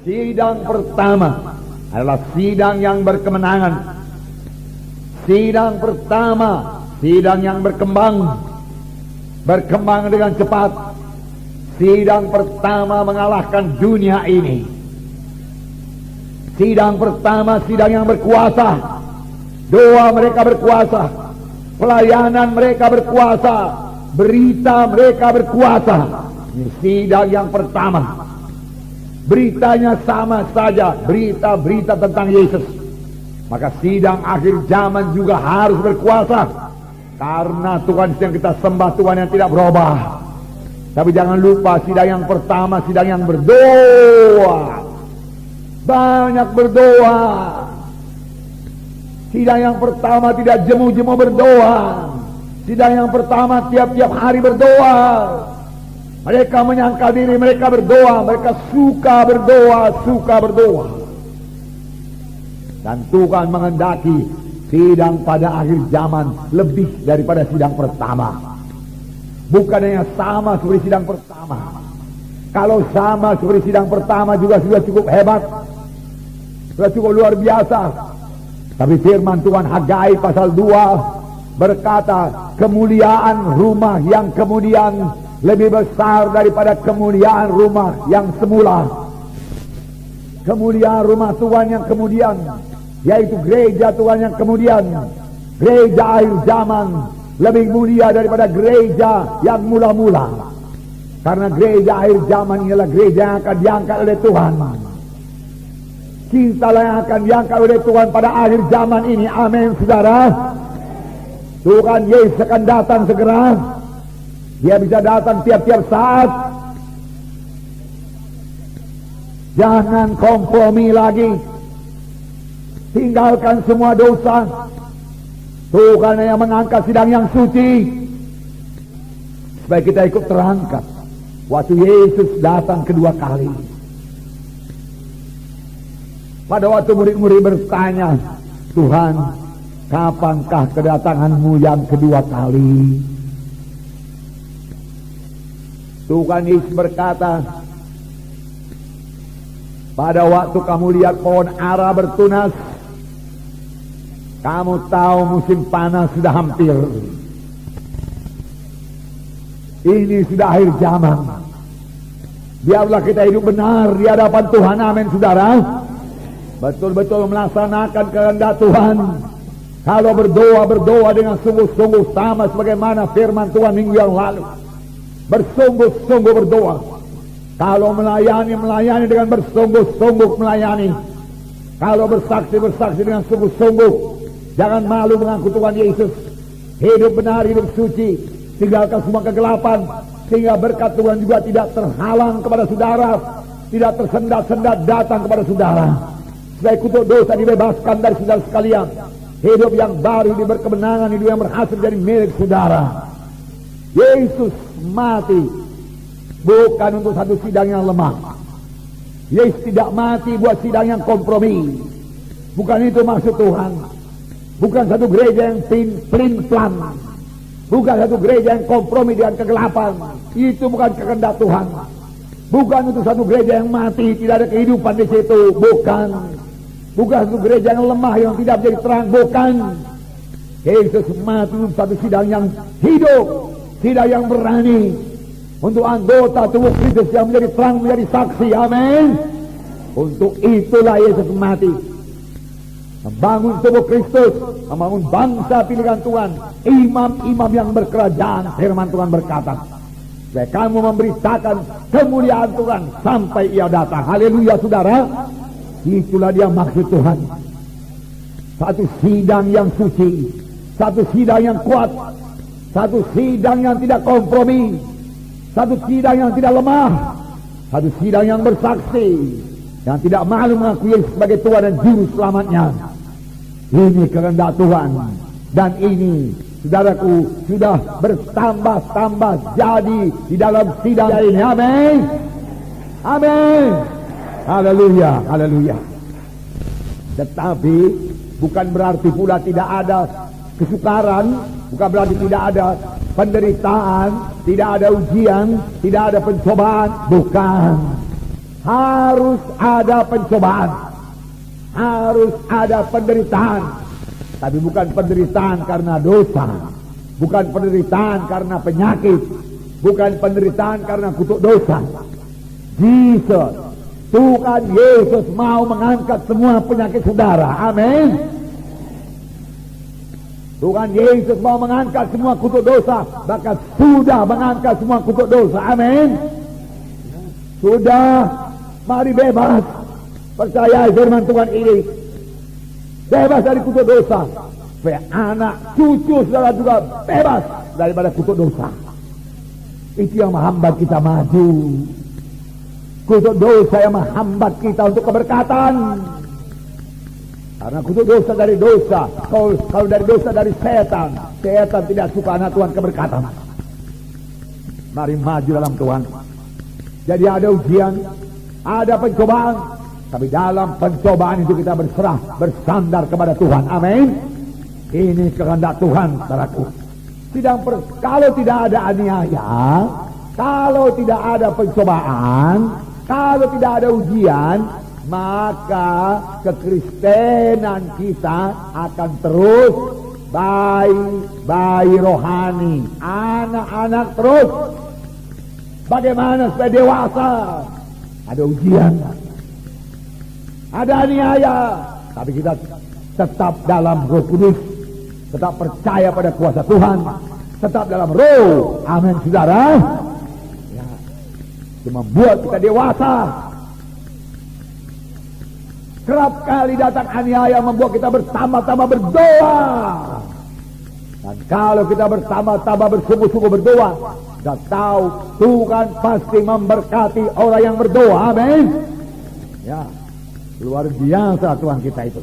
Sidang pertama adalah sidang yang berkemenangan. Sidang pertama, sidang yang berkembang dengan cepat. Sidang pertama mengalahkan dunia ini. Sidang pertama, sidang yang berkuasa. Doa mereka berkuasa, pelayanan mereka berkuasa, berita mereka berkuasa. Ini sidang yang pertama. Beritanya sama saja, berita-berita tentang Yesus. Maka sidang akhir zaman juga harus berkuasa, karena Tuhan yang kita sembah, Tuhan yang tidak berubah. Tapi jangan lupa, sidang yang pertama, sidang yang berdoa. Banyak berdoa. Sidang yang pertama tidak jemu-jemu berdoa. Sidang yang pertama tiap-tiap hari berdoa. Mereka menyangkal diri mereka berdoa. Mereka suka berdoa. Dan Tuhan menghendaki sidang pada akhir zaman lebih daripada sidang pertama. Bukan hanya sama seperti sidang pertama. Kalau sama seperti sidang pertama juga sudah cukup hebat, sudah cukup luar biasa. Tapi firman Tuhan Hagai pasal 2 berkata, kemuliaan rumah yang kemudian lebih besar daripada kemuliaan rumah yang semula. Kemuliaan rumah Tuhan yang kemudian, yaitu gereja Tuhan yang kemudian, gereja akhir zaman, lebih mulia daripada gereja yang mula-mula. Karena gereja akhir zaman ialah gereja yang akan diangkat oleh Tuhan. Cintalah yang akan diangkat oleh Tuhan pada akhir zaman ini. Amin, saudara. Tuhan Yesus akan datang segera. Dia bisa datang tiap-tiap saat. Jangan kompromi lagi. Tinggalkan semua dosa. Tuhan yang mengangkat sidang yang suci, supaya kita ikut terangkat waktu Yesus datang kedua kali. Pada waktu murid-murid bertanya, Tuhan, kapankah kedatanganmu yang kedua kali? Tuhan Yesus berkata, pada waktu kamu lihat pohon ara bertunas, kamu tahu musim panas sudah hampir. Ini sudah akhir zaman. Biarlah kita hidup benar di hadapan Tuhan. Amin, saudara. Betul-betul melaksanakan kehendak Tuhan. Kalau berdoa dengan sungguh-sungguh, sama sebagaimana firman Tuhan minggu yang lalu. Bersungguh-sungguh berdoa. Kalau melayani dengan bersungguh-sungguh melayani. Kalau bersaksi dengan sungguh-sungguh. Jangan malu mengaku Tuhan Yesus. Hidup benar, hidup suci. Tinggalkan semua kegelapan, sehingga berkat Tuhan juga tidak terhalang kepada saudara, tidak tersendat-sendat datang kepada saudara. Supaya kutuk dosa dibebaskan dari saudara sekalian. Hidup yang baru, hidup berkemenangan, hidup yang berhasil jadi milik saudara. Yesus mati bukan untuk satu sidang yang lemah. Yesus tidak mati buat sidang yang kompromi. Bukan itu maksud Tuhan. Bukan satu gereja yang pelin-pelan. Bukan satu gereja yang kompromi dengan kegelapan. Itu bukan kehendak Tuhan. Bukan untuk satu gereja yang mati, tidak ada kehidupan di situ. Bukan. Bukan satu gereja yang lemah, yang tidak menjadi terang. Bukan. Yesus mati untuk satu sidang yang hidup, sidang yang berani, untuk anggota tubuh Kristus yang menjadi terang, menjadi saksi. Amin. Untuk itulah Yesus mati. Membangun tubuh Kristus, membangun bangsa pilihan Tuhan, imam-imam yang berkerajaan. Firman Tuhan berkata, supaya kamu memberitakan kemuliaan Tuhan sampai ia datang. Haleluya, saudara. Itulah dia maksud Tuhan. Satu sidang yang suci, satu sidang yang kuat, satu sidang yang tidak kompromi, satu sidang yang tidak lemah, satu sidang yang bersaksi, yang tidak malu mengakui Yesus sebagai Tuhan dan Juru Selamatnya. Ini kehendak Tuhan. Dan ini, saudaraku, sudah bertambah-tambah jadi di dalam sidang ini. Amin. Amin. Haleluya, haleluya. Tetapi bukan berarti pula tidak ada kesukaran, bukan berarti tidak ada penderitaan, tidak ada ujian, tidak ada pencobaan. Bukan. harus ada pencobaan, harus ada penderitaan. Tapi bukan penderitaan karena dosa, bukan penderitaan karena penyakit, bukan penderitaan karena kutuk dosa. Jesus, Tuhan Yesus mau mengangkat semua penyakit saudara. Amin. Tuhan Yesus mau mengangkat semua kutuk dosa, bahkan sudah mengangkat semua kutuk dosa. Amin. Sudah, mari bebas. Percaya firman Tuhan ini, bebas dari kutuk dosa. Supaya anak cucu saudara juga bebas daripada kutuk dosa. Itu yang menghambat kita maju. Kutuk dosa yang menghambat kita untuk keberkatan. Karena kutuk dosa dari dosa. Kalau dari dosa dari setan, setan tidak suka anak Tuhan keberkatan. Mari maju dalam Tuhan. Jadi ada ujian, ada pencobaan, tapi dalam pencobaan itu kita berserah, bersandar kepada Tuhan. Amin. Ini kehendak Tuhan, saudaraku. Kalau tidak ada aniaya, kalau tidak ada pencobaan, kalau tidak ada ujian, maka kekristenan kita akan terus bayi rohani, anak-anak terus. Bagaimana supaya dewasa? Ada ujian, ada aniaya, tapi kita tetap dalam Roh Kudus, tetap percaya pada kuasa Tuhan, tetap dalam Roh. Amin, saudara. Ya, itu membuat kita dewasa. Kerap kali datang aniaya membuat kita bertambah-tambah berdoa. Dan kalau kita bertambah-tambah bersungguh-sungguh berdoa, kita tahu Tuhan pasti memberkati orang yang berdoa. Amin. Ya, luar biasa Tuhan kita itu.